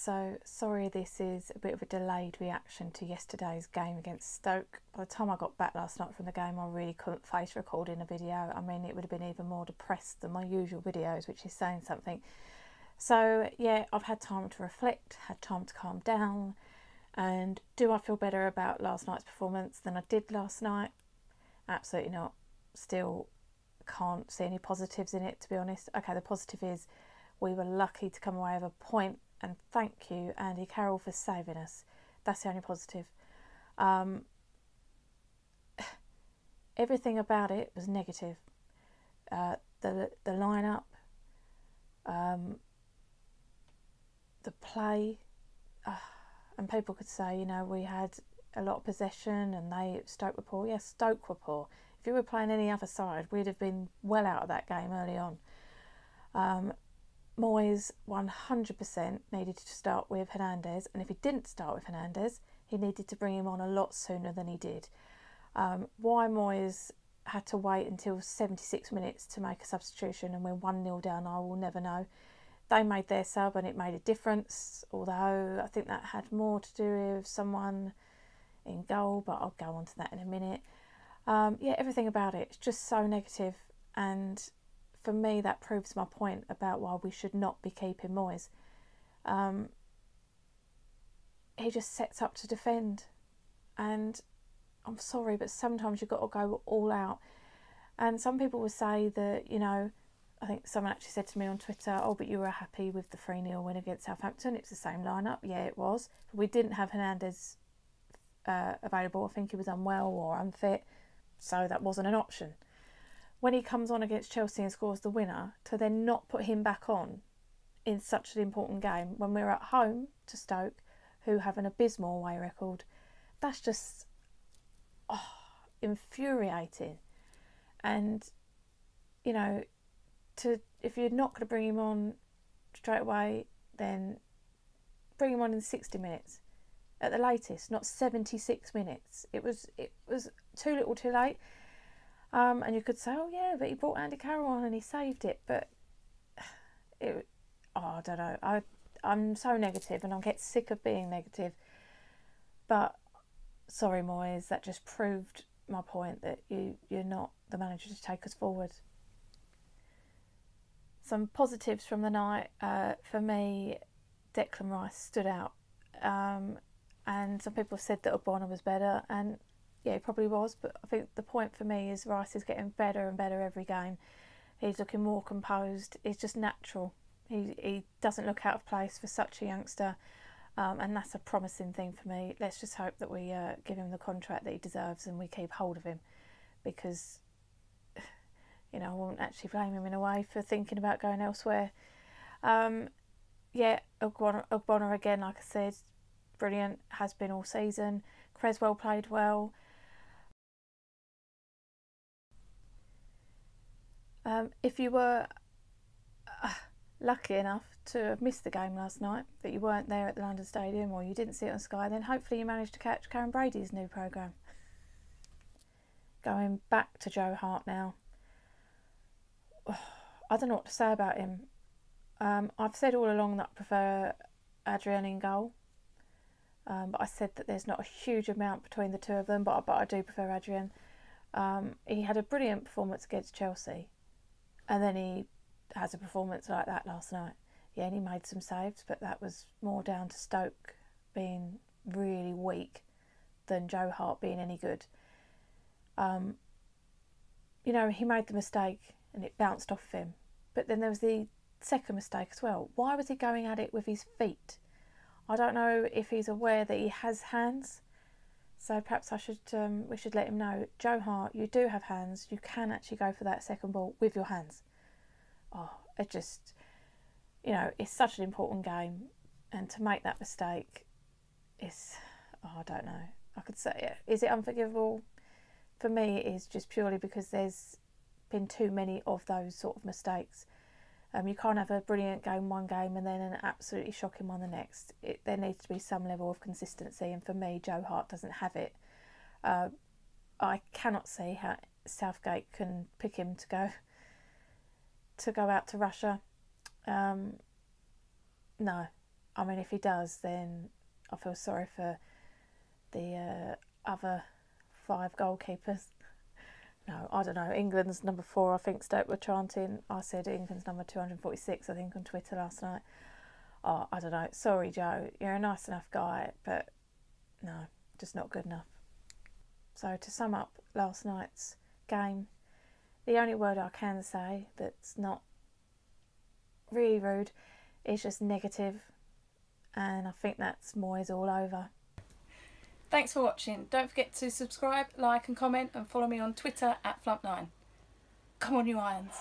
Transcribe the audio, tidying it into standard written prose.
So sorry this is a bit of a delayed reaction to yesterday's game against Stoke. By the time I got back last night from the game, I really couldn't face recording a video. I mean, it would have been even more depressed than my usual videos, which is saying something. So yeah, I've had time to reflect, had time to calm down. And do I feel better about last night's performance than I did last night? Absolutely not. Still can't see any positives in it, to be honest. Okay, the positive is we were lucky to come away with a point, and thank you, Andy Carroll, for saving us. That's the only positive. Everything about it was negative. The lineup, the play, and people could say, you know, we had a lot of possession and Stoke were poor. Yes, Stoke were poor. If you were playing any other side, we'd have been well out of that game early on. Moyes 100% needed to start with Hernandez, and if he didn't start with Hernandez, he needed to bring him on a lot sooner than he did. Why Moyes had to wait until 76 minutes to make a substitution and we're 1-0 down, I will never know. They made their sub and it made a difference, although I think that had more to do with someone in goal, but I'll go on to that in a minute. Yeah, everything about it is just so negative, and for me that proves my point about why we should not be keeping Moyes. He just sets up to defend, and I'm sorry, but sometimes you've got to go all out. And some people will say that, you know, I think someone actually said to me on Twitter, oh, but you were happy with the 3-0 win against Southampton. It's the same lineup. Yeah, it was. But we didn't have Hernandez available. I think he was unwell or unfit, so that wasn't an option. When he comes on against Chelsea and scores the winner, to then not put him back on in such an important game when we're at home to Stoke, who have an abysmal away record, that's just infuriating. And, you know, if you're not going to bring him on straight away, then bring him on in 60 minutes at the latest, not 76 minutes. It was too little too late. And you could say, oh yeah, but he brought Andy Carroll on and he saved it. But I don't know. I'm so negative and I get sick of being negative. But sorry, Moyes, that just proved my point that you're not the manager to take us forward. Some positives from the night. For me, Declan Rice stood out. And some people said that Ogbonna was better, and yeah, he probably was, but I think the point for me is Rice is getting better and better every game. He's looking more composed. It's just natural. He doesn't look out of place for such a youngster, and that's a promising thing for me. Let's just hope that we give him the contract that he deserves and we keep hold of him, because, you know, I won't actually blame him in a way for thinking about going elsewhere. Yeah, Ogbonna again, like I said, brilliant, has been all season. Creswell played well. If you were lucky enough to have missed the game last night, that you weren't there at the London Stadium or you didn't see it on Sky, then hopefully you managed to catch Karen Brady's new programme. Going back to Joe Hart now. I don't know what to say about him. I've said all along that I prefer Adrian in goal. But I said that there's not a huge amount between the two of them, but I do prefer Adrian. He had a brilliant performance against Chelsea, and then he has a performance like that last night. Yeah, and he made some saves, but that was more down to Stoke being really weak than Joe Hart being any good. You know, he made the mistake and it bounced off of him, but then there was the second mistake as well. Why was he going at it with his feet? I don't know if he's aware that he has hands, so perhaps we should let him know. Joe Hart, you do have hands. You can actually go for that second ball with your hands. Oh, it just, you know, it's such an important game, and to make that mistake is, I don't know. I could say, is it unforgivable? For me, it is, just purely because there's been too many of those sort of mistakes. You can't have a brilliant game one game and then an absolutely shocking one the next. There needs to be some level of consistency, and for me, Joe Hart doesn't have it. I cannot see how Southgate can pick him to go out to Russia. No, I mean, if he does, then I feel sorry for the other 5 goalkeepers. No, I don't know. England's number 4, I think Stoke were chanting. I said England's number 246, I think, on Twitter last night. Oh, I don't know. Sorry, Joe. You're a nice enough guy, but no, just not good enough. So to sum up last night's game, the only word I can say that's not really rude is just negative, and I think that's Moyes all over. Thanks for watching. Don't forget to subscribe, like and comment, and follow me on Twitter @Flump9. Come on, you Irons.